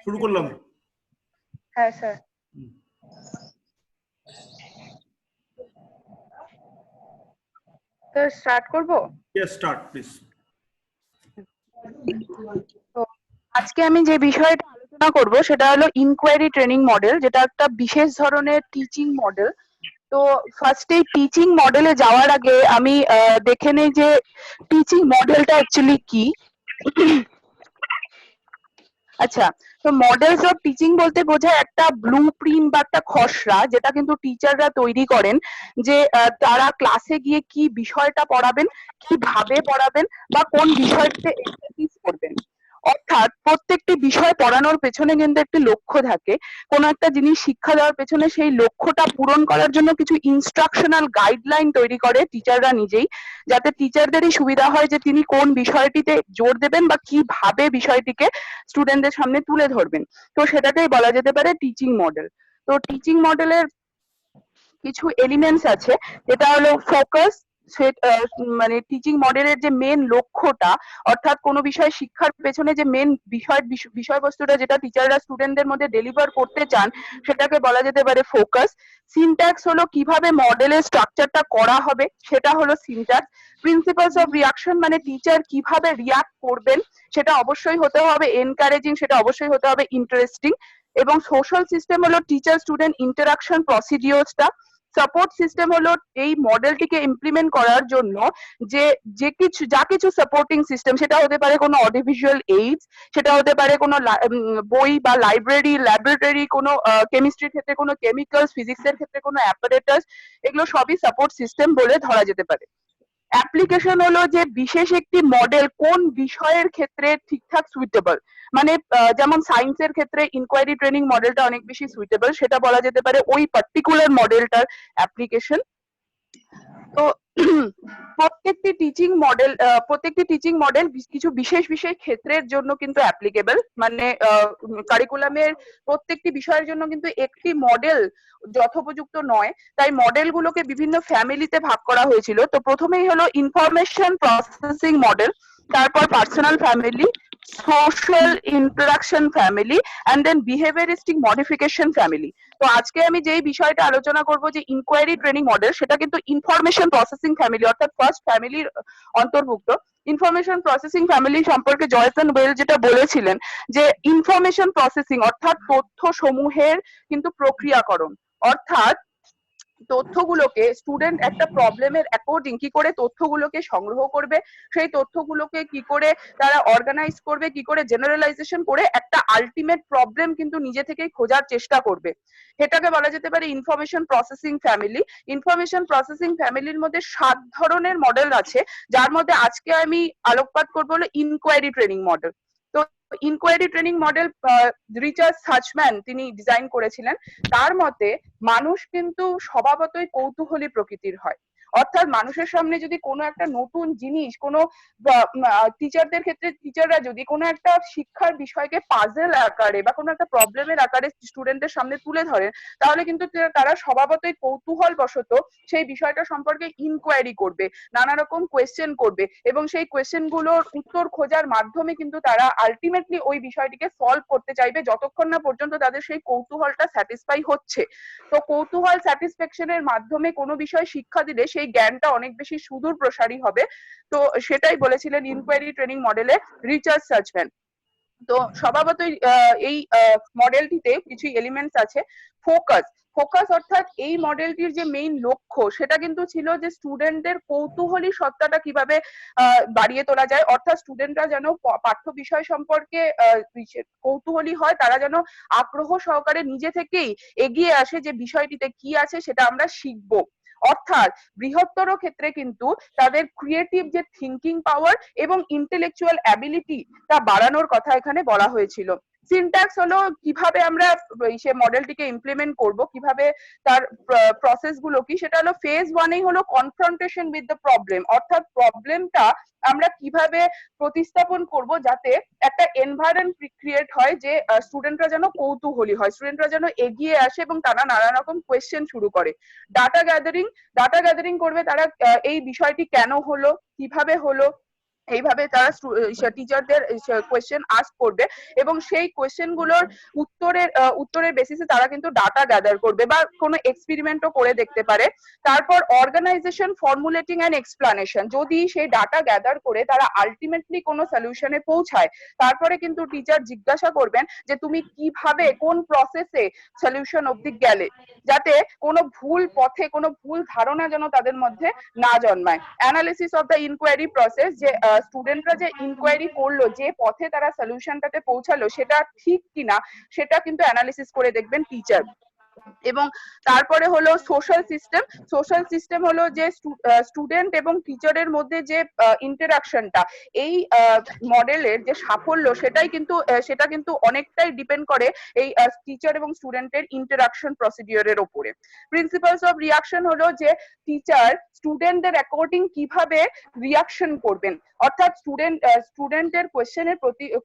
শুরু করলাম। হ্যাঁ স্যার। তো স্টার্ট করব? Yes, start please. তো আজকে আমি যে বিষয়টা আলোচনা করব সেটা হলো ইনকোয়ারি ট্রেনিং মডেল, যেটা একটা বিশেষ ধরনের টিচিং মডেল। তো ফার্স্টে টিচিং মডেলে যাওয়ার আগে আমি দেখে নেই যে টিচিং মডেলটা অ্যাকচুয়ালি কি। আচ্ছা, তো মডেলস অফ টিচিং বলতে বোঝায় একটা ব্লুপ্রিন্ট বা একটা খসড়া, যেটা কিন্তু টিচাররা তৈরি করেন, যে তারা ক্লাসে গিয়ে কি বিষয়টা পড়াবেন, কিভাবে পড়াবেন, বা কোন বিষয়টাতে এমফেসিস করবেন। অর্থাৎ প্রত্যেকটি বিষয় পড়ানোর পেছনে কিন্তু একটি লক্ষ্য থাকে। কোনো একটা জিনিস শিক্ষা দেওয়ার পেছনে সেই লক্ষ্যটা পূরণ করার জন্য কিছু ইনস্ট্রাকশনাল গাইডলাইন তৈরি করে টিচাররা নিজেই, যাতে টিচারদেরই সুবিধা হয় যে তিনি কোন বিষয়টিতে জোর দেবেন বা কিভাবে বিষয়টিকে স্টুডেন্টদের সামনে তুলে ধরবেন। তো সেটাকেই বলা যেতে পারে টিচিং মডেল। তো টিচিং মডেলের কিছু এলিমেন্টস আছে, যেটা হলো ফোকাস। মানে টিচিং মডেলের যে মেন লক্ষ্যটা, অর্থাৎ কোনো বিষয় শিক্ষার পেছনে যে মেন বিষয়বস্তুটা যেটা টিচাররা স্টুডেন্টদের মধ্যে ডেলিভার করতে চান, সেটাকে বলা যেতে পারে ফোকাস। সিনট্যাক্স হলো কিভাবে মডেলের স্ট্রাকচারটা করা হবে, সেটা হলো সিনট্যাক্স। প্রিন্সিপালস অফ রিয়াকশন, মানে টিচার কিভাবে রিয়াক্ট করবেন, সেটা অবশ্যই হতে হবে এনকারেজিং, সেটা অবশ্যই হতে হবে ইন্টারেস্টিং। এবং সোশ্যাল সিস্টেম হলো টিচার স্টুডেন্ট ইন্টারাকশন প্রসিডিওরসটা। সাপোর্ট সিস্টেম হলো এই মডেলটিকে ইমপ্লিমেন্ট করার জন্য যে যা কিছু সাপোর্টিং সিস্টেম, সেটা হতে পারে কোনো অডিওভিজুয়াল এইডস, সেটা হতে পারে কোনো বই বা লাইব্রেরি, ল্যাবরেটরি, কোনো কেমিস্ট্রির ক্ষেত্রে কোনো কেমিক্যালস, ফিজিক্সের ক্ষেত্রে কোনো অ্যাপারেটাস, এগুলো সবই সাপোর্ট সিস্টেম বলে ধরা যেতে পারে। অ্যাপ্লিকেশন হলো যে বিশেষ একটি মডেল কোন বিষয়ের ক্ষেত্রে ঠিকঠাক সুইটেবল, মানে যেমন সায়েন্সের ক্ষেত্রে ইনকোয়ারি ট্রেনিং মডেলটা অনেক বেশি সুইটেবল, সেটা বলা যেতে পারে ওই পার্টিকুলার মডেলটার অ্যাপ্লিকেশন। তো প্রত্যেকটি টিচিং মডেল কিছু বিশেষ বিশেষ ক্ষেত্রের জন্য কিন্তু অ্যাপ্লিকেবল, মানে কারিকুলামের প্রত্যেকটি বিষয়ের জন্য কিন্তু একটি মডেল যথোপযুক্ত নয়। তাই মডেলগুলোকে বিভিন্ন ফ্যামিলিতে ভাগ করা হয়েছিল। তো প্রথমেই হলো ইনফরমেশন প্রসেসিং মডেল, তারপর personal family, social interaction family, and then behaviouristic modification family. তো আজকে আমি যেই বিষয়টা আলোচনা করব যে ইনকোয়ারি ট্রেনিং মডেল, সেটা কিন্তু ইনফরমেশন প্রসেসিং ফ্যামিলি অর্থাৎ ফার্স্ট ফ্যামিলির অন্তর্ভুক্ত। ইনফরমেশন প্রসেসিং ফ্যামিলি সম্পর্কে জয়সন ওয়েল যেটা বলেছিলেন, যে ইনফরমেশন প্রসেসিং অর্থাৎ তথ্য সমূহের কিন্তু প্রক্রিয়াকরণ, অর্থাৎ তথ্যগুলোকে স্টুডেন্ট একটা প্রবলেমের অ্যাকর্ডিং কি করে তথ্যগুলোকে সংগ্রহ করবে, সেই তথ্যগুলোকে কি করে তারা অর্গানাইজ করবে, কি করে জেনারেলাইজেশন করে একটা আলটিমেট প্রবলেম কিন্তু নিজে থেকেই খোঁজার চেষ্টা করবে, এটাকে বলা যেতে পারে information processing family. Information processing ফ্যামিলির মধ্যে 7 ধরনের মডেল আছে, যার মধ্যে আজকে আমি আলোকপাত করবো হলো ইনকোয়ারি ট্রেনিং মডেল। তো ইনকোয়ারি ট্রেনিং মডেল রিচার্ড সাচম্যান তিনি ডিজাইন করেছিলেন। তার মতে মানুষ কিন্তু স্বভাবতই কৌতূহলী প্রকৃতির হয়, অর্থাৎ মানুষের সামনে যদি কোনো একটা নতুন জিনিস, কোনো টিচারদের ক্ষেত্রে টিচাররা যদি কোনো একটা শিক্ষার বিষয়কে পাজেল আকারে বা কোনো একটা প্রবলেমের আকারে স্টুডেন্টদের সামনে তুলে ধরেন, তাহলে কিন্তু তারা স্বভাবতই কৌতূহল বশত সেই বিষয়টা সম্পর্কে ইনকোয়ারি করবে, নানা রকম কোয়েশ্চেন করবে, এবং সেই কোয়েশ্চেন গুলোর উত্তর খোঁজার মাধ্যমে কিন্তু তারা আলটিমেটলি ওই বিষয়টিকে সলভ করতে চাইবে, যতক্ষণ না পর্যন্ত তাদের সেই কৌতূহলটা স্যাটিসফাই হচ্ছে। তো কৌতূহল স্যাটিসফ্যাকশনের মাধ্যমে কোনো বিষয় শিক্ষা দিলে সেই জ্ঞানটা অনেক বেশি সুদূর প্রসারী হবে। তো সেটাই বলেছিলেন ইনকোয়ারি ট্রেনিং মডেলে রিচার্ড সাচম্যান। তো স্বভাবতই এই মডেলটিতে কিছু এলিমেন্টস আছে। ফোকাস, ফোকাস অর্থাৎ এই মডেলটির যে মেইন লক্ষ্য, সেটা কিন্তু ছিল যে স্টুডেন্টদের কৌতূহলী সত্তাটা কিভাবে বাড়িয়ে তোলা যায়, অর্থাৎ স্টুডেন্টরা যেন পাঠ্য বিষয় সম্পর্কে কৌতূহলী হয়, তারা যেন আগ্রহ সহকারে নিজে থেকেই এগিয়ে আসে যে বিষয়টিতে কি আছে সেটা আমরা শিখবো। অর্থাৎ বৃহত্তর ক্ষেত্রে কিন্তু তাদের ক্রিয়েটিভ যে থিঙ্কিং পাওয়ার এবং ইন্টেলেকচুয়াল অ্যাবিলিটি তা বাড়ানোর কথা এখানে বলা হয়েছিল। সিনট্যাক্স হলো কিভাবে আমরা সে মডেলটিকে ইমপ্লিমেন্ট করব, কিভাবে তার প্রসেস গুলো কি, সেটা হলো ফেজ 1 হলো কনফ্রন্টেশন উইথ দ্য প্রবলেম, অর্থাৎ প্রবলেমটা আমরা কিভাবে প্রতিস্থাপন করব যাতে একটা এনভায়রনমেন্ট ক্রিয়েট হয় যে স্টুডেন্টরা যেন কৌতূহলী হয়, স্টুডেন্টরা যেন এগিয়ে আসে এবং তারা নানা রকম কোয়েশ্চেন শুরু করে। ডাটা গ্যাদারিং করবে তারা, এই বিষয়টি কেন হলো, কিভাবে হলো, এইভাবে তারা টিচারদের কোয়েশ্চেন আস্ক করবে এবং সেই কোয়েশ্চেন গুলোর উত্তরের বেসিসে তারা কিন্তু ডাটা গ্যাদার করবে বা কোনো এক্সপেরিমেন্টও করে দেখতে পারে। তারপর অর্গানাইজেশন, ফর্মুলেটিং এন্ড এক্সপ্লানেশন, যদি সেই ডাটা গ্যাদার করে তারা আলটিমেটলি কোনো সলিউশনে পৌঁছায়, তারপরে কিন্তু টিচার জিজ্ঞাসা করবেন যে তুমি কিভাবে কোন প্রসেসে সলিউশন অবধি গেলে, যাতে কোনো ভুল পথে কোনো ভুল ধারণা যেন তাদের মধ্যে না জন্মায়। Analysis of the inquiry process, যে স্টুডেন্টরা যে ইনকোয়ারি করলো, যে পথে তারা সলিউশনটাতে পৌঁছালো সেটা ঠিক কিনা, সেটা কিন্তু অ্যানালিসিস করে দেখবেন টিচার। এবং তারপরে হলো সোশ্যাল সিস্টেম। সোশ্যাল সিস্টেম হলো যে স্টুডেন্ট এবং টিচারের মধ্যে যে ইন্টারাকশনটা, এই মডেলের যে সাফল্য সেটা কিন্তু অনেকটাই ডিপেন্ড করে এই টিচার এবং স্টুডেন্টের ইন্টারাকশন প্রসিডিওরের উপরে। প্রিন্সিপালস অফ রিয়াকশন হলো যে টিচার স্টুডেন্টদের অ্যাকর্ডিং কিভাবে রিয়াকশন করবেন, অর্থাৎ স্টুডেন্টের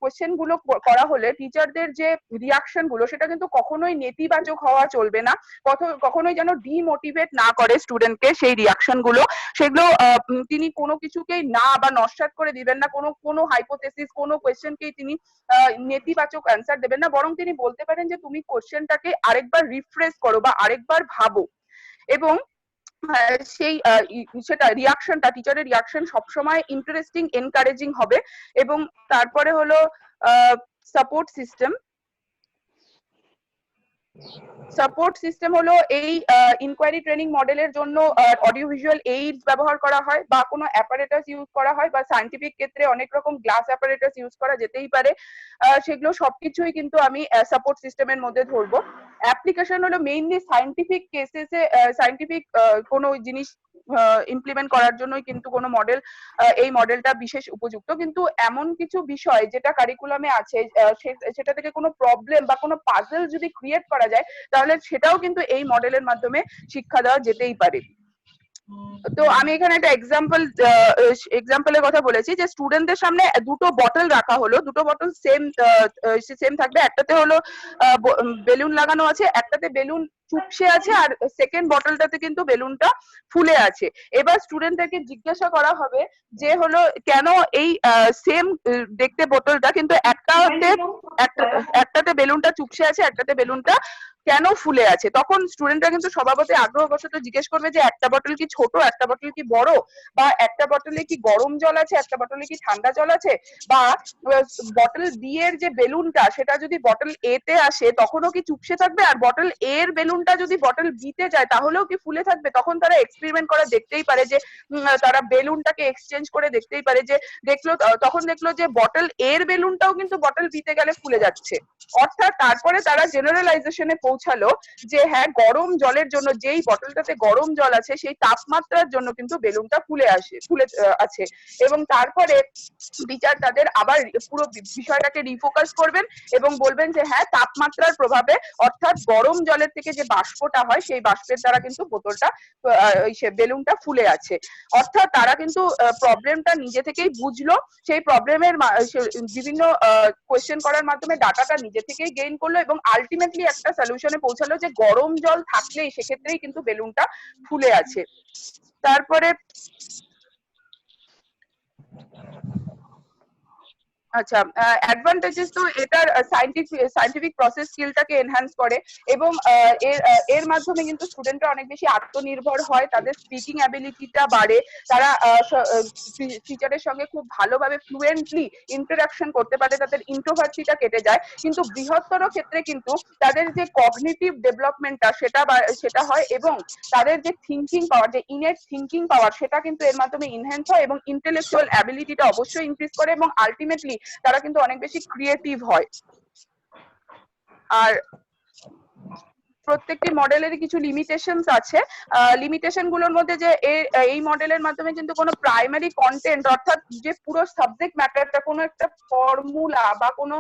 কোয়েশ্চেন গুলো করা হলে টিচারদের যে রিয়াকশন গুলো সেটা কিন্তু কখনোই নেতিবাচক হওয়া চলবে না, কখনোই যেন ডিমোটিভেট না করে স্টুডেন্টকে সেই রিয়াকশন গুলো, সেগুলো তিনি কোনো কিছুকেই না বা নস্যাৎ করে দিবেন না, কোনো হাইপোথেসিস, কোনো কোয়েশ্চেনকেই তিনি নেতিবাচক অ্যান্সার দেবেন না, বরং তিনি বলতে পারেন যে তুমি কোয়েশ্চেনটাকে আরেকবার রিফ্রেশ করো বা আরেকবার ভাবো। এবং সেটা রিয়াকশনটা, টিচারের রিয়াকশন সবসময় ইন্টারেস্টিং, এনকারেজিং হবে। এবং তারপরে হলো সাপোর্ট সিস্টেম। সাপোর্ট সিস্টেম হলো এই ইনকোয়ারি ট্রেনিং মডেলের জন্য অডিও ভিজুয়াল এইডস ব্যবহার করা হয় বা কোনো অ্যাপারেটাস ইউজ করা হয়, বা সায়েন্টিফিক ক্ষেত্রে অনেক রকম গ্লাস অ্যাপারেটাস ইউজ করা যেতেই পারে। সেগুলো সবকিছুই কিন্তু আমি সাপোর্ট সিস্টেমের মধ্যে ধরবো। অ্যাপ্লিকেশন হলো মেইনলি সায়েন্টিফিক কেসেসে, সায়েন্টিফিক কোনো জিনিস ইমপ্লিমেন্ট করার জন্যই কিন্তু কোনো মডেল, এই মডেলটা বিশেষ উপযুক্ত। কিন্তু এমন কিছু বিষয় যেটা কারিকুলামে আছে, সেটা থেকে কোনো প্রবলেম বা কোনো পাজল যদি ক্রিয়েট করা যায়, তাহলে সেটাও কিন্তু এই মডেলের মাধ্যমে শিক্ষা দেওয়া যেতেই পারে। তো আমি এখানে একটা এক্সাম্পলের কথা বলেছি, যে স্টুডেন্টদের সামনে দুটো বটল রাখা হলো, দুটো বটল সেম থাকবে, একটাতে হলো বেলুন লাগানো আছে, একটাতে বেলুন চুপসে আছে, আর সেকেন্ড বটলটাতে কিন্তু বেলুনটা ফুলে আছে। এবার স্টুডেন্টদেরকে জিজ্ঞাসা করা হবে যে হলো কেন এই সেম দেখতে বোতলটা, কিন্তু একটাতে বেলুনটা চুপসে আছে, একটাতে বেলুনটা কেন ফুলে আছে। তখন স্টুডেন্টরা কিন্তু স্বভাবতই আগ্রহবশত জিজ্ঞেস করবে যে একটা বটল কি ছোট, একটা বটল কি বড়, বা একটা বটলে কি গরম জল আছে, একটা বটলে কি ঠান্ডা জল আছে, বা বটল বি এর যে বেলুনটা সেটা যদি বটল এ তে আসে তখনও কি চুপসে থাকবে, আর বটল এ এর বেলুনটা যদি বটল বি তে যায় তাহলেও কি ফুলে থাকবে। তখন তারা এক্সপেরিমেন্ট করে দেখতেই পারে, যে তারা বেলুনটাকে এক্সচেঞ্জ করে দেখতেই পারে, যে তখন দেখলো যে বটল এর বেলুনটাও কিন্তু বটল বি তে গেলে ফুলে যাচ্ছে। অর্থাৎ তারপরে তারা জেনারেলাইজেশনে পৌঁছালো যে হ্যাঁ, গরম জলের জন্য, যেই বটলটাতে গরম জল আছে সেই তাপমাত্রার জন্য কিন্তু বেলুনটা ফুলে আছে। এবং তারপরে টিচার তাদের আবার পুরো বিষয়টাকে রিফোকাস করবেন এবং বলবেন যে হ্যাঁ, তাপমাত্রার প্রভাবে, অর্থাৎ গরম জলের থেকে যে বাষ্পটা হয় সেই বাষ্পের দ্বারা কিন্তু বেলুনটা ফুলে আছে। অর্থাৎ তারা কিন্তু প্রবলেমটা নিজে থেকেই বুঝলো, সেই প্রবলেমের বিভিন্ন কোয়েশ্চেন করার মাধ্যমে ডাটাটা নিজে থেকেই গেইন করলো এবং আলটিমেটলি একটা সলিউশনে পৌঁছালো যে গরম জল থাকলেই সেক্ষেত্রেই কিন্তু বেলুনটা ফুলে আছে। তারপরে আচ্ছা, অ্যাডভান্টেজেস তো এটার সায়েন্টিফিক প্রসেস স্কিলটাকে এনহ্যান্স করে এবং এর মাধ্যমে কিন্তু স্টুডেন্টরা অনেক বেশি আত্মনির্ভর হয়, তাদের স্পিকিং অ্যাবিলিটিটা বাড়ে, তারা টিচারের সঙ্গে খুব ভালোভাবে ফ্লুয়েন্টলি ইন্টারাকশন করতে পারে, তাদের ইন্ট্রোভার্সিটা কেটে যায়। কিন্তু বৃহত্তর ক্ষেত্রে কিন্তু তাদের যে কগনিটিভ ডেভেলপমেন্টটা সেটা হয় এবং তাদের যে থিঙ্কিং পাওয়ার, যে ইনেট থিঙ্কিং পাওয়ার, সেটা কিন্তু এর মাধ্যমে ইনহ্যান্স হয় এবং ইন্টেলেকচুয়াল অ্যাবিলিটিটা অবশ্যই ইনক্রিজ করে এবং আলটিমেটলি তারা কিন্তু অনেক বেশি ক্রিয়েটিভ হয়। আর প্রত্যেকটি মডেলেরই কিছু লিমিটেশনস আছে। লিমিটেশন গুলোর মধ্যে যে এই মডেলের মাধ্যমে কিন্তু কোনো প্রাইমারি কন্টেন্ট, অর্থাৎ যে পুরো সাবজেক্ট ম্যাটারটা, কোনো একটা ফর্মুলা বা কোনো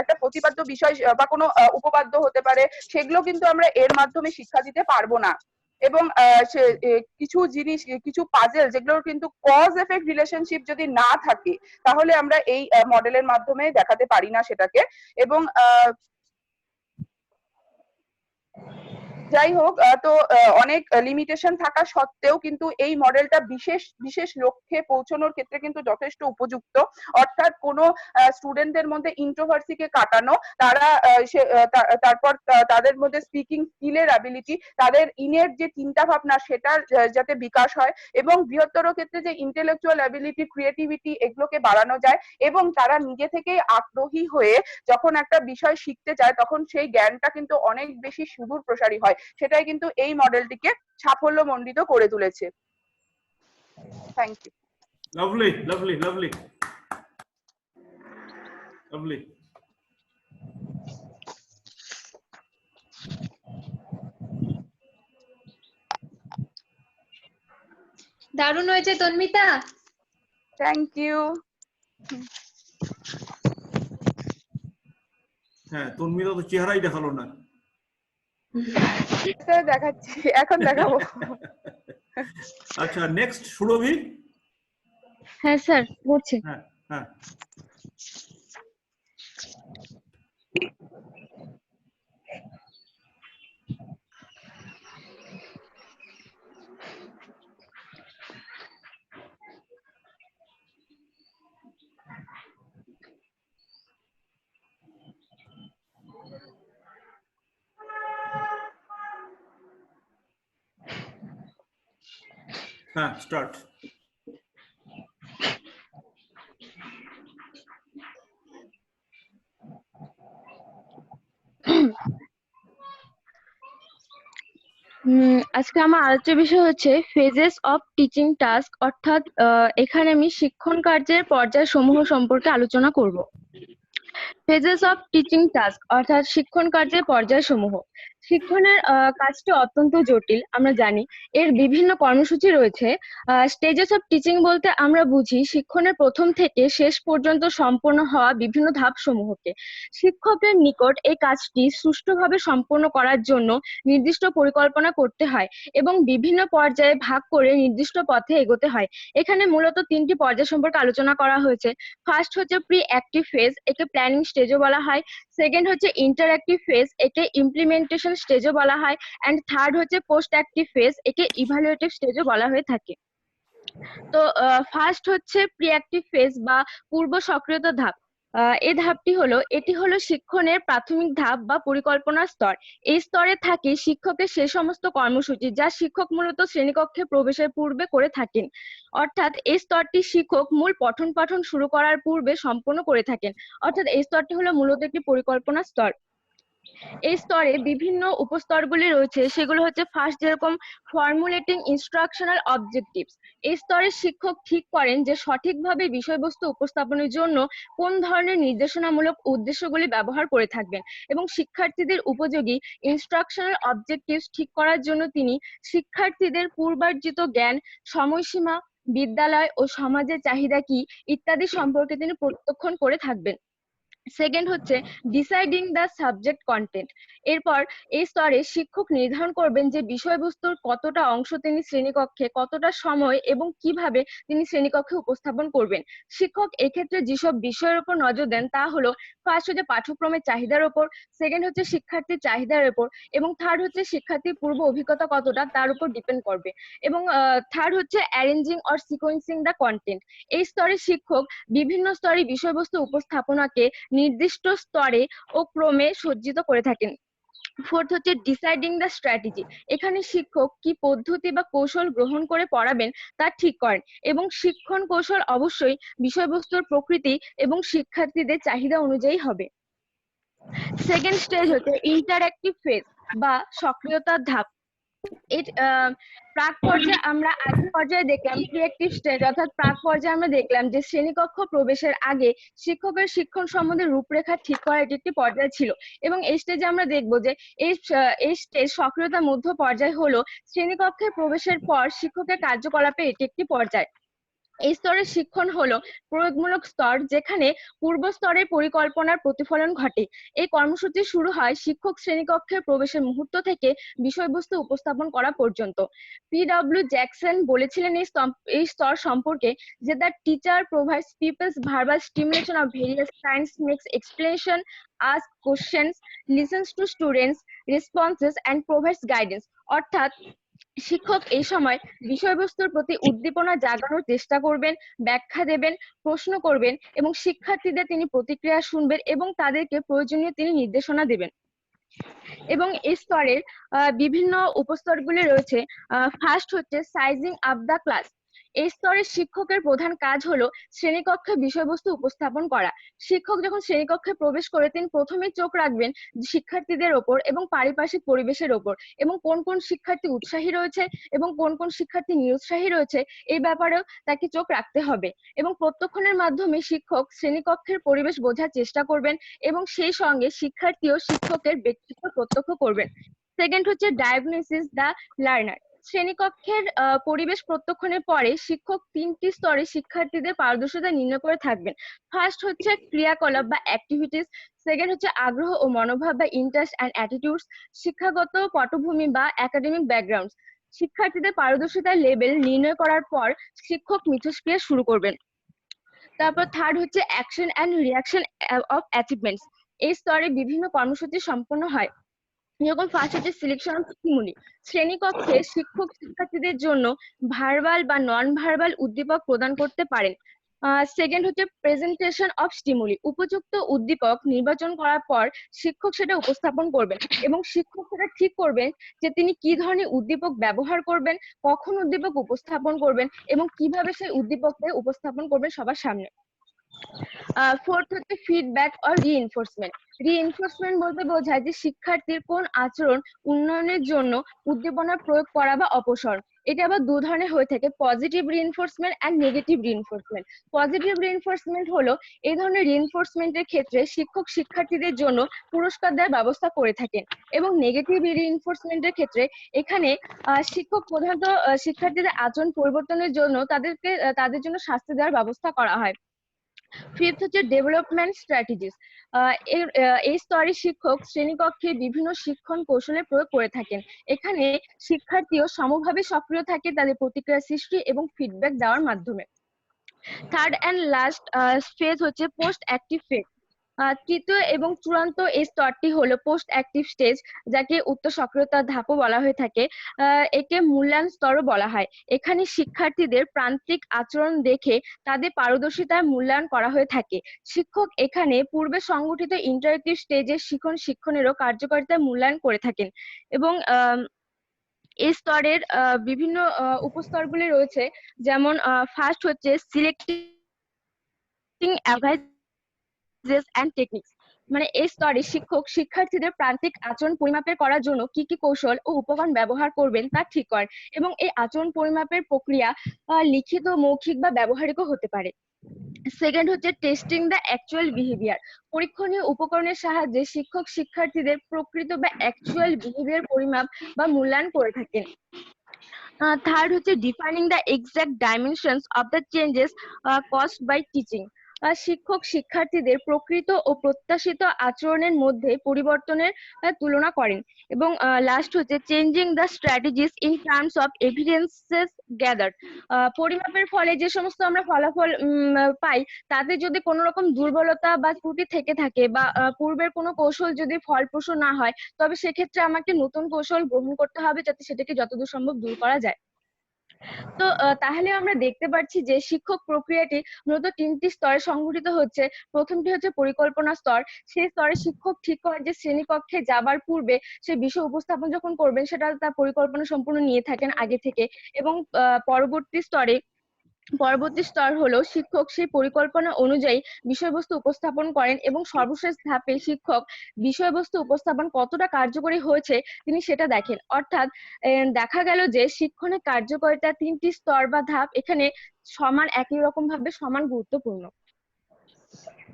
একটা প্রতিপাদ্য বিষয় বা কোনো উপপাদ্য হতে পারে, সেগুলো কিন্তু আমরা এর মাধ্যমে শিক্ষা দিতে পারবো না। এবং কিছু জিনিস, কিছু পাজেল যেগুলোর কিন্তু কজ এফেক্ট রিলেশনশিপ যদি না থাকে, তাহলে আমরা এই মডেলের মাধ্যমে দেখাতে পারি না সেটাকে। এবং যাই হোক, তো অনেক লিমিটেশন থাকা সত্ত্বেও কিন্তু এই মডেলটা বিশেষ বিশেষ লক্ষ্যে পৌঁছানোর ক্ষেত্রে কিন্তু যথেষ্ট উপযুক্ত। অর্থাৎ কোনো স্টুডেন্টদের মধ্যে ইন্ট্রোভার্সিকে কাটানো, তারা তারপর তাদের মধ্যে স্পিকিং স্কিলের অ্যাবিলিটি, তাদের ইনের যে চিন্তা ভাবনা সেটার যাতে বিকাশ হয়, এবং বৃহত্তর ক্ষেত্রে যে ইন্টেলেকচুয়াল অ্যাবিলিটি, ক্রিয়েটিভিটি, এগুলোকে বাড়ানো যায়, এবং তারা নিজে থেকেই আগ্রহী হয়ে যখন একটা বিষয় শিখতে চায় তখন সেই জ্ঞানটা কিন্তু অনেক বেশি সুদূর প্রসারী হয়। সেটাই কিন্তু এই মডেলটিকে সাফল্যমণ্ডিত করে তুলেছে। Thank you. Lovely lovely lovely lovely. দারুণ হয়েছে তন্মিতা। Thank you. হ্যাঁ, তন্মিতা তো চেহারাই দেখালো না। স্যার দেখাচ্ছি, এখন দেখাবো। আচ্ছা, নেক্সট সুরভি। হ্যাঁ স্যার বলছি। হ্যাঁ হ্যাঁ। হ্যাঁ, স্টার্ট। আজকে আমার আলোচ্য বিষয় হচ্ছে ফেজেস অফ টিচিং টাস্ক, অর্থাৎ এখানে আমি শিক্ষণ কার্যের পর্যায়সমূহ সম্পর্কে আলোচনা করব। ফেজেস অফ টিচিং টাস্ক অর্থাৎ শিক্ষণ কার্যের পর্যায়সমূহ। শিক্ষণের কাজটি অত্যন্ত জটিল, আমরা জানি। এর বিভিন্ন কর্মসূচি রয়েছে। স্টেজেস অফ টিচিং বলতে আমরা বুঝি শিক্ষণের প্রথম থেকে শেষ পর্যন্ত সম্পন্ন হওয়া বিভিন্ন ধাপ সমূহকে। শিক্ষকের নিকট এই কাজটি সুষ্ঠুভাবে সম্পন্ন করার জন্য নির্দিষ্ট পরিকল্পনা করতে হয় এবং বিভিন্ন পর্যায়ে ভাগ করে নির্দিষ্ট পথে এগোতে হয়। এখানে মূলত 3টি পর্যায় সম্পর্কে আলোচনা করা হয়েছে। ফার্স্ট হচ্ছে প্রি অ্যাক্টিভ ফেজ, একে প্ল্যানিং স্টেজও বলা হয়। সেকেন্ড হচ্ছে ইন্টারঅ্যাক্টিভ ফেজ, একে ইমপ্লিমেন্টেশন স্টেজও বলা হয়। অ্যান্ড থার্ড হচ্ছে পোস্ট অ্যাক্টিভ ফেজ, একে ইভালুয়েটিভ স্টেজও বলা হয়ে থাকে। তো ফার্স্ট হচ্ছে প্রি অ্যাক্টিভ ফেজ বা পূর্ব সক্রিয়তা ধাপ। এটি হলো শিক্ষণের প্রাথমিক ধাপ বা পরিকল্পনার স্তর। এই স্তরে থাকে শিক্ষকের সে সমস্ত কর্মসূচি যা শিক্ষক মূলত শ্রেণীকক্ষে প্রবেশের পূর্বে করে থাকেন। অর্থাৎ এই স্তরটি শিক্ষক মূল পঠন পাঠন শুরু করার পূর্বে সম্পন্ন করে থাকেন। অর্থাৎ এই স্তরটি হলো মূলত একটি পরিকল্পনা স্তর। এই স্তরে বিভিন্ন উপস্তরগুলি রয়েছে, সেগুলো হচ্ছে ফার্স্ট যেরকম ফর্মুলেটিং ইনস্ট্রাকশনাল অবজেক্টিভস। এই স্তরে শিক্ষক ঠিক করেন যে সঠিকভাবে বিষয়বস্তু উপস্থাপনের জন্য কোন ধরনের নির্দেশনামূলক উদ্দেশ্যগুলি ব্যবহার করে থাকবেন, এবং শিক্ষার্থীদের উপযোগী ইনস্ট্রাকশনাল অবজেক্টিভস ঠিক করার জন্য তিনি শিক্ষার্থীদের পূর্বার্জিত জ্ঞান, সময়সীমা, বিদ্যালয় ও সমাজের চাহিদা কি ইত্যাদি সম্পর্কে তিনি প্রত্যক্ষণ করে থাকবেন। সেকেন্ড হচ্ছে ডিসাইডিং দ্য সাবজেক্ট কন্টেন্ট। এরপর এই স্তরে শিক্ষক নির্ধারণ করবেন যে বিষয়বস্তুর কতটা অংশ তিনি শ্রেণীকক্ষে, কতটা সময় এবং কিভাবে তিনি শ্রেণীকক্ষে উপস্থাপন করবেন। শিক্ষক এক্ষেত্রে যেসব বিষয়ের উপর নজর দেন তা হলো ফার্স্ট হচ্ছে পাঠ্যক্রমের চাহিদার উপর, সেকেন্ড হচ্ছে শিক্ষার্থীর চাহিদার উপর, এবং থার্ড হচ্ছে শিক্ষার্থীর পূর্ব অভিজ্ঞতা কতটা তার উপর ডিপেন্ড করবে, এবং থার্ড হচ্ছে arranging or sequencing the content. এই স্তরে শিক্ষক বিভিন্ন স্তরে বিষয়বস্তু উপস্থাপনাকে নির্দিষ্ট স্তরে ও ক্রমে সজ্জিত করে থাকেন। ফোর্থ হচ্ছে ডিসাইডিং দ্য স্ট্র্যাটেজি। এখানে শিক্ষক কি পদ্ধতি বা কৌশল গ্রহণ করে পড়াবেন তা ঠিক করেন, এবং শিক্ষণ কৌশল অবশ্যই বিষয়বস্তুর প্রকৃতি এবং শিক্ষার্থীদের চাহিদা অনুযায়ী হবে। সেকেন্ড স্টেজ হচ্ছে ইন্টারঅ্যাক্টিভ ফেজ বা সক্রিয়তার ধাপ। প্রাক পর্যায়ে আমরা আগে পর্যায়ে দেখলাম প্রিঅ্যাক্টিভ স্টেজ, অর্থাৎ প্রাক পর্যায়ে আমরা দেখলাম যে শ্রেণীকক্ষ প্রবেশের আগে শিক্ষকের শিক্ষণ সম্বন্ধে রূপরেখা ঠিক করা এটি একটি পর্যায় ছিল, এবং এই স্টেজে আমরা দেখবো যে এই স্টেজ সক্রিয়তার মধ্য পর্যায় হলো শ্রেণীকক্ষে প্রবেশের পর শিক্ষকের কার্যকলাপে এটি একটি পর্যায়। এই স্তরের শিক্ষণ হলো প্রয়োগমূলক স্তর, যেখানে পূর্ব স্তরের পরিকল্পনার প্রতিফলন ঘটে। এই কর্মসূচি শুরু হয় শিক্ষক শ্রেণীকক্ষে প্রবেশের মুহূর্ত থেকে বিষয়বস্তু উপস্থাপন করা পর্যন্ত। PW জ্যাকসন বলেছিলেন এই স্তর সম্পর্কে যে the teacher provides peoples verbal stimulation of various kinds, makes explanation, ask questions, listens to students responses and provides guidance. অর্থাৎ শিক্ষক এই সময় বিষয়বস্তুর প্রতি উদ্দীপনা জাগানোর চেষ্টা করবেন, ব্যাখ্যা দেবেন, প্রশ্ন করবেন এবং শিক্ষার্থীদের তিনি প্রতিক্রিয়া শুনবেন এবং তাদেরকে প্রয়োজনীয় তিনি নির্দেশনা দেবেন। এবং এই স্তরের বিভিন্ন উপস্তরগুলি রয়েছে। ফার্স্ট হচ্ছে সাইজিং আপ দ্য ক্লাস। এই স্তরের শিক্ষকের প্রধান কাজ হলো শ্রেণীকক্ষে বিষয়বস্তু উপস্থাপন করা। শিক্ষক যখন শ্রেণীকক্ষে প্রবেশ করে তিনি প্রথমে চোখ রাখবেন শিক্ষার্থীদের ওপর এবং পারিপার্শ্বিক পরিবেশের ওপর, এবং কোন কোন শিক্ষার্থী উৎসাহী রয়েছে এবং কোন কোন শিক্ষার্থী নিরুৎসাহী রয়েছে এই ব্যাপারেও তাকে চোখ রাখতে হবে। এবং প্রত্যক্ষণের মাধ্যমে শিক্ষক শ্রেণীকক্ষের পরিবেশ বোঝার চেষ্টা করবেন এবং সেই সঙ্গে শিক্ষার্থী ও শিক্ষকের ব্যক্তিত্ব প্রত্যক্ষ করবেন। সেকেন্ড হচ্ছে ডায়াগনোসিস দ্য লার্নার। শ্রেণীকক্ষের পরিবেশ প্রত্যক্ষণের পরে শিক্ষক 3টি স্তরে শিক্ষার্থীদের পারদর্শিতা নির্ণয় করে থাকবেন। ফার্স্ট হচ্ছে ক্রিয়াকলাপ বা অ্যাক্টিভিটিস, সেকেন্ড হচ্ছে আগ্রহ ও মনোভাব বা ইন্টারেস্ট অ্যান্ড অ্যাটিটিউডস, শিক্ষাগত পটভূমি বা একাডেমিক ব্যাকগ্রাউন্ড। শিক্ষার্থীদের পারদর্শিতার লেভেল নির্ণয় করার পর শিক্ষক মিথস্ক্রিয়া শুরু করবেন। তারপর থার্ড হচ্ছে action and reaction of achievements. এই স্তরে বিভিন্ন কর্মসূচি সম্পন্ন হয়। যেরকম ফার্স্ট হচ্ছে সিলেকশন অফ স্টিমুলি। শ্রেণীকক্ষে শিক্ষক শিক্ষার্থীদের জন্য ভার্বাল বা নন ভার্বাল উদ্দীপক প্রদান করতে পারেন। সেকেন্ড হচ্ছে প্রেজেন্টেশন অফ স্টিমুলি। উপযুক্ত উদ্দীপক নির্বাচন করার পর শিক্ষক সেটা উপস্থাপন করবেন এবং শিক্ষক সেটা ঠিক করবেন যে তিনি কি ধরনের উদ্দীপক ব্যবহার করবেন, কখন উদ্দীপক উপস্থাপন করবেন এবং কিভাবে সেই উদ্দীপককে উপস্থাপন করবেন সবার সামনে। ফোর্থ হচ্ছে ফিডব্যাক অর রিইনফোর্সমেন্ট। রিইনফোর্সমেন্ট বলতে বোঝায় যে শিক্ষার্থীর কোন আচরণ উন্নয়নের জন্য উদ্দীপনা প্রয়োগ করা বা অপসরণ। এটা আবার দু ধরনের হয়ে থাকে, positive reinforcement and negative reinforcement. Positive reinforcement হলো এই ধরনের রিইনফোর্সমেন্টের ক্ষেত্রে শিক্ষক শিক্ষার্থীদের জন্য পুরস্কার দেওয়ার ব্যবস্থা করে থাকেন, এবং নেগেটিভ রিইনফোর্সমেন্টের ক্ষেত্রে এখানে শিক্ষক প্রধানত শিক্ষার্থীদের আচরণ পরিবর্তনের জন্য তাদের জন্য শাস্তি দেওয়ার ব্যবস্থা করা হয়। ফিফথ হচ্ছে ডেভেলপমেন্ট স্ট্র্যাটেজিস। এই স্তরে শিক্ষক শ্রেণীকক্ষে বিভিন্ন শিক্ষণ কৌশলের প্রয়োগ করে থাকেন। এখানে শিক্ষার্থীও সমভাবে সক্রিয় থাকে তাদের প্রতিক্রিয়া সৃষ্টি এবং ফিডব্যাক দেওয়ার মাধ্যমে। থার্ড অ্যান্ড লাস্ট ফেজ হচ্ছে পোস্ট অ্যাক্টিভ ফেজ। তৃতীয় এবং চূড়ান্ত এই স্তরটি হলো পোস্ট অ্যাক্টিভ স্টেজ, যাকে উচ্চ সক্রিয়তার ধাপও বলা হয়ে থাকে। একে মূল্যায়ন স্তরও বলা হয়। এখানে শিক্ষার্থীদের প্রান্তিক আচরণ দেখে তাদের পারদর্শিতার মূল্যায়ন করা হয়ে থাকে। শিক্ষক এখানে পূর্বে সংগঠিত ইন্টারেক্টিভ স্টেজের শিক্ষণেরও কার্যকারিতার মূল্যায়ন করে থাকেন। এবং এই স্তরের বিভিন্ন উপস্তরগুলি রয়েছে, যেমন ফার্স্ট হচ্ছে সিলেক্টিং অ্যান্ড টেকনিক্স। মানে এই স্তরে শিক্ষক শিক্ষার্থীদের প্রান্তিক আচরণ পরিমাপের করার জন্য কি কি কৌশল ও উপকরণ ব্যবহার করবেন তা ঠিক করেন, এবং এই আচরণ পরিমাপের প্রক্রিয়া লিখিত, মৌখিক বা ব্যবহারিকও হতে পারে। সেকেন্ড হচ্ছে টেস্টিং দ্য অ্যাকচুয়াল বিহেভিয়ার। পরীক্ষণীয় উপকরণের সাহায্যে শিক্ষক শিক্ষার্থীদের প্রকৃত বা অ্যাকচুয়াল বিহেভিয়ার পরিমাপ বা মূল্যায়ন করে থাকেন। থার্ড হচ্ছে defining the exact dimensions of the changes caused by teaching. শিক্ষক শিক্ষার্থীদের প্রকৃত ও প্রত্যাশিত আচরণের মধ্যে পরিবর্তনের তুলনা করেন। এবং লাস্ট হচ্ছে changing the strategies in terms of evidences gathered. পরিমাপের ফলে যে সমস্ত আমরা ফলাফল পাই, তাতে যদি কোনো রকম দুর্বলতা বা ত্রুটি থেকে থাকে বা পূর্বের কোনো কৌশল যদি ফলপ্রসূ না হয়, তবে সেক্ষেত্রে আমাকে নতুন কৌশল গ্রহণ করতে হবে যাতে সেটাকে যতদূর সম্ভব দূর করা যায়। তো তাহলে আমরা দেখতে পাচ্ছি যে শিক্ষক প্রক্রিয়াটি মূলত 3টি স্তরে সংগঠিত হচ্ছে। প্রথমটি হচ্ছে পরিকল্পনা স্তর। সেই স্তরে শিক্ষক ঠিক করেন যে শ্রেণীকক্ষে যাবার পূর্বে সে বিষয় উপস্থাপন যখন করবেন সেটা তার পরিকল্পনা সম্পূর্ণ নিয়ে থাকেন আগে থেকে। এবং পরবর্তী স্তর হলো শিক্ষক সেই পরিকল্পনা অনুযায়ী বিষয়বস্তু উপস্থাপন করেন, এবং সর্বশেষ ধাপে শিক্ষক বিষয়বস্তু উপস্থাপন কতটা কার্যকরী হয়েছে তিনি সেটা দেখেন। অর্থাৎ দেখা গেল যে শিক্ষণের কার্যকারিতা 3টি স্তর বা ধাপ এখানে সমান, একই রকম ভাবে সমান গুরুত্বপূর্ণ।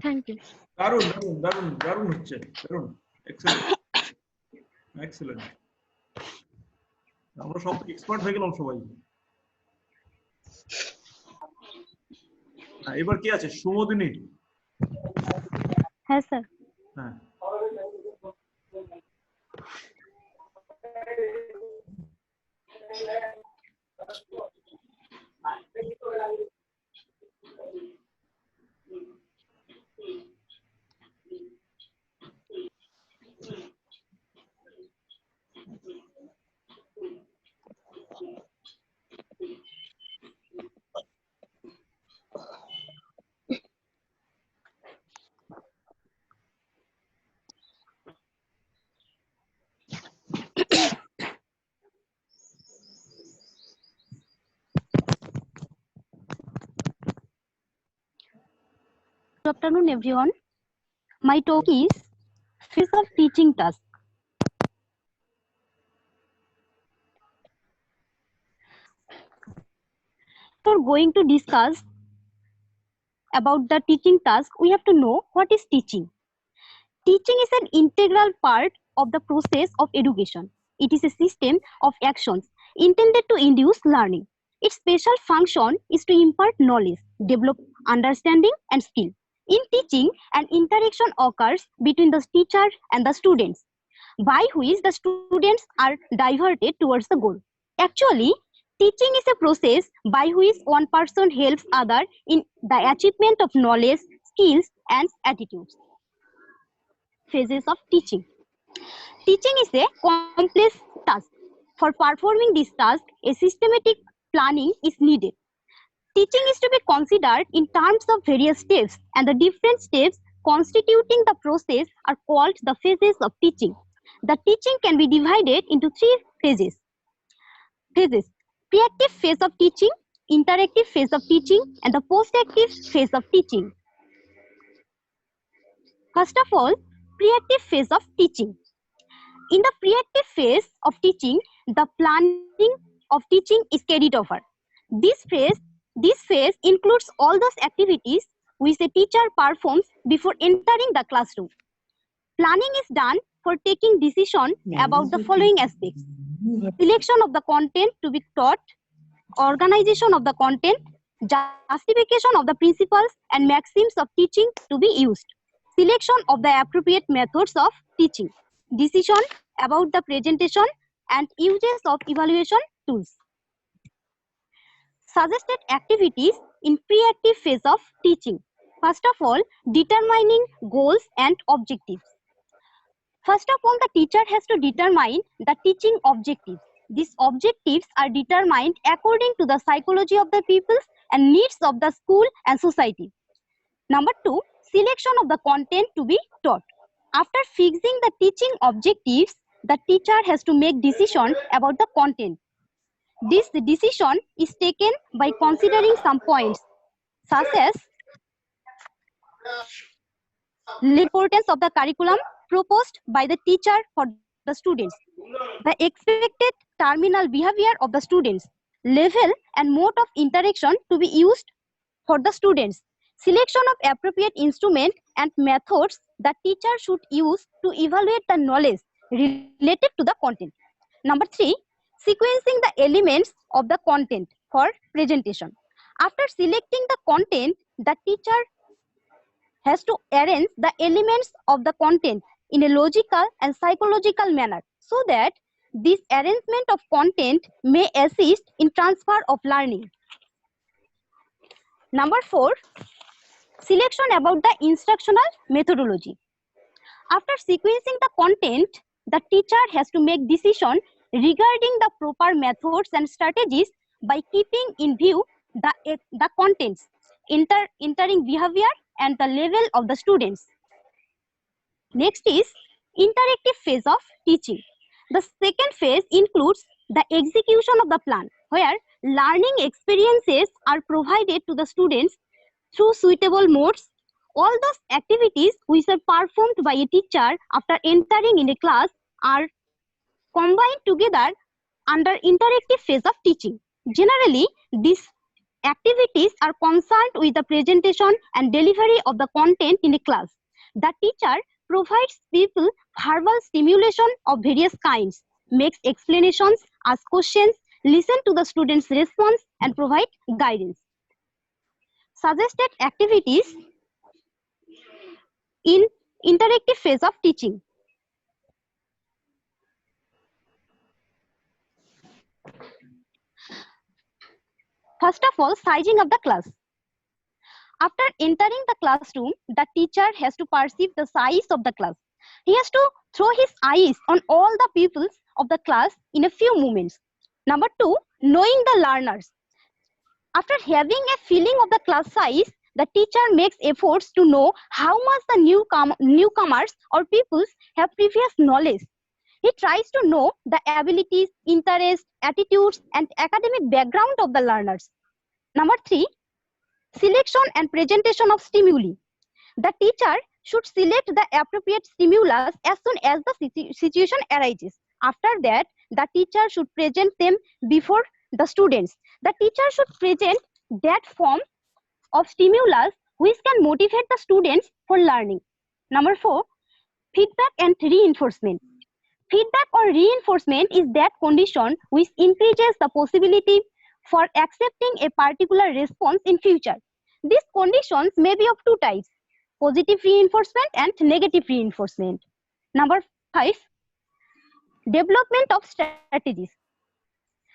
Thank you. দারুণ দারুণ দারুণ দারুণ হচ্ছে, দারুণ, এক্সেলেন্ট এক্সেলেন্ট। আমরা সব এক্সপার্ট হয়ে গেলাম সবাই। এবার কি আছে? সুমোদিনী। হ্যাঁ স্যার। হ্যাঁ, Good afternoon, everyone. My talk is phase of teaching task. We're going to discuss about the teaching task. We have to know what is teaching. Teaching is an integral part of the process of education. It is a system of actions intended to induce learning. Its special function is to impart knowledge, develop understanding and skill. In teaching, an interaction occurs between the teacher and the students, by which the students are diverted towards the goal. Actually, teaching is a process by which one person helps other in the achievement of knowledge, skills and attitudes. Phases of teaching. Teaching is a complex task. For performing this task, a systematic planning is needed. Teaching is to be considered in terms of various steps, and the different steps constituting the process are called the phases of teaching. The teaching can be divided into 3 phases. Preactive phase of teaching, interactive phase of teaching, and the post-active phase of teaching. First of all, preactive phase of teaching. In the preactive phase of teaching, the planning of teaching is carried over. This phase includes all those activities which a teacher performs before entering the classroom. Planning is done for taking decision about the following aspects: selection of the content to be taught, organization of the content, justification of the principles and maxims of teaching to be used, selection of the appropriate methods of teaching, decision about the presentation and uses of evaluation tools. Suggested activities in preactive phase of teaching. First of all, determining goals and objectives. First of all, the teacher has to determine the teaching objectives. These objectives are determined according to the psychology of the people and needs of the school and society. Number 2, selection of the content to be taught. After fixing the teaching objectives, the teacher has to make decision about the content. This decision is taken by considering some points such as the importance of the curriculum proposed by the teacher for the students, the expected terminal behavior of the students, level and mode of interaction to be used for the students, selection of appropriate instrument and methods that teacher should use to evaluate the knowledge related to the content. Number 3, sequencing the elements of the content for presentation. After selecting the content, the teacher has to arrange the elements of the content in a logical and psychological manner so that this arrangement of content may assist in transfer of learning. Number 4, selection about the instructional methodology. After sequencing the content, the teacher has to make decision regarding the proper methods and strategies by keeping in view the contents, entering behavior and the level of the students. Next is interactive phase of teaching. The second phase includes the execution of the plan, where learning experiences are provided to the students through suitable modes. All those activities which are performed by a teacher after entering in a class are combined together under interactive phase of teaching. Generally, these activities are concerned with the presentation and delivery of the content in a class. The teacher provides people verbal stimulation of various kinds, makes explanations, asks questions, listen to the students' response and provide guidance. Suggested activities in interactive phase of teaching. First of all, sizing of the class. After entering the classroom, the teacher has to perceive the size of the class. He has to throw his eyes on all the pupils of the class in a few moments. Number 2, knowing the learners. After having a feeling of the class size, the teacher makes efforts to know how much the newcomers or pupils have previous knowledge. He tries to know the abilities, interests, attitudes, and academic background of the learners. Number 3, selection and presentation of stimuli. The teacher should select the appropriate stimulus as soon as the situation arises. After that, the teacher should present them before the students. The teacher should present that form of stimulus which can motivate the students for learning. Number 4, feedback and reinforcement. Feedback or reinforcement is that condition which increases the possibility for accepting a particular response in future. These conditions may be of two types: positive reinforcement and negative reinforcement. Number 5, development of strategies.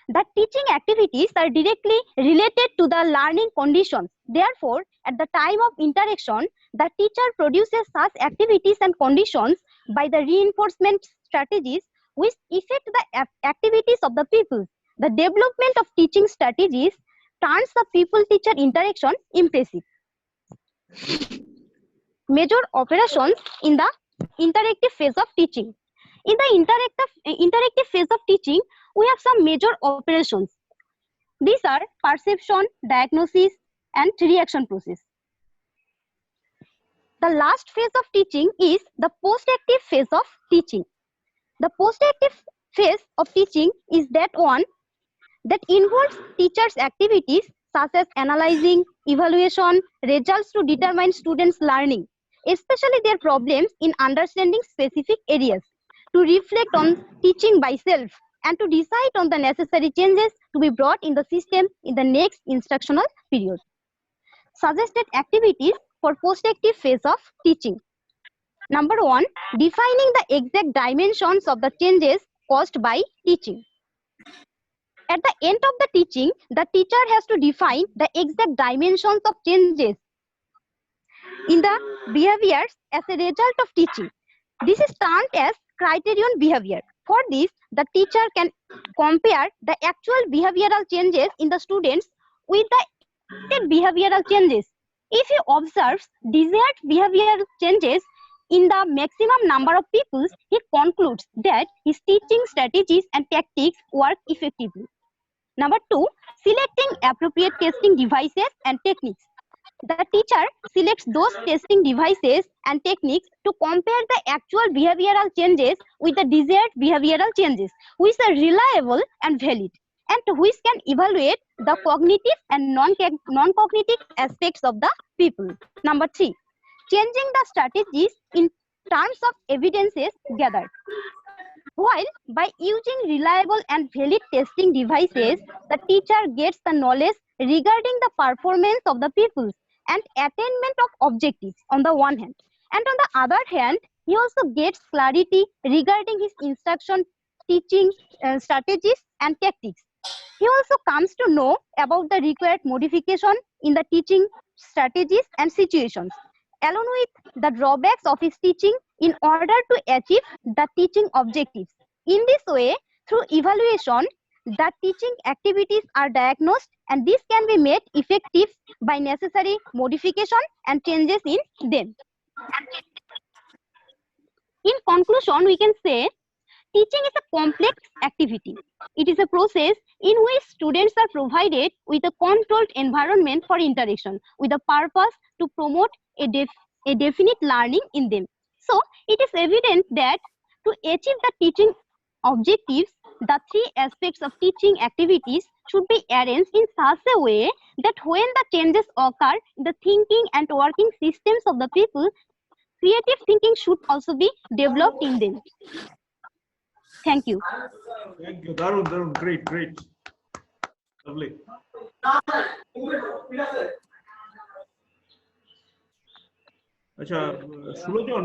The teaching activities are directly related to the learning conditions. Therefore, at the time of interaction, the teacher produces such activities and conditions by the reinforcement strategies which affect the activities of the people. The development of teaching strategies turns the pupil-teacher interaction impressive. Major operations in the interactive phase of teaching. In the interactive phase of teaching, we have some major operations. These are perception, diagnosis, and reaction process. The last phase of teaching is the post-active phase of teaching. The post-active phase of teaching is that one that involves teachers' activities such as analyzing, evaluation, results to determine students' learning, especially their problems in understanding specific areas, to reflect on teaching by self, and to decide on the necessary changes to be brought in the system in the next instructional period. Suggested activities for post-active phase of teaching. Number 1, defining the exact dimensions of the changes caused by teaching. At the end of the teaching, the teacher has to define the exact dimensions of changes in the behaviors as a result of teaching. This is termed as criterion behavior. For this, the teacher can compare the actual behavioral changes in the students with the expected behavioral changes. If he observes desired behavioral changes in the maximum number of people, he concludes that his teaching strategies and tactics work effectively. Number 2, selecting appropriate testing devices and techniques. The teacher selects those testing devices and techniques to compare the actual behavioral changes with the desired behavioral changes, which are reliable and valid, and which can evaluate the cognitive and non-cognitive aspects of the people. Number 3, changing the strategies in terms of evidences gathered. While by using reliable and valid testing devices, the teacher gets the knowledge regarding the performance of the pupils and attainment of objectives on the one hand, and on the other hand, he also gets clarity regarding his instruction, teaching strategies and tactics. He also comes to know about the required modification in the teaching strategies and situations, along with the drawbacks of his teaching in order to achieve the teaching objectives. In this way, through evaluation, the teaching activities are diagnosed, and this can be made effective by necessary modification and changes in them. In conclusion, we can say teaching is a complex activity. It is a process in which students are provided with a controlled environment for interaction with a purpose to promote a definite learning in them. So, it is evident that to achieve the teaching objectives, the three aspects of teaching activities should be arranged in such a way that when the changes occur in the thinking and working systems of the people, creative thinking should also be developed in them. Thank you. Thank you. Darun, great. Lovely. আচ্ছা সুলোচন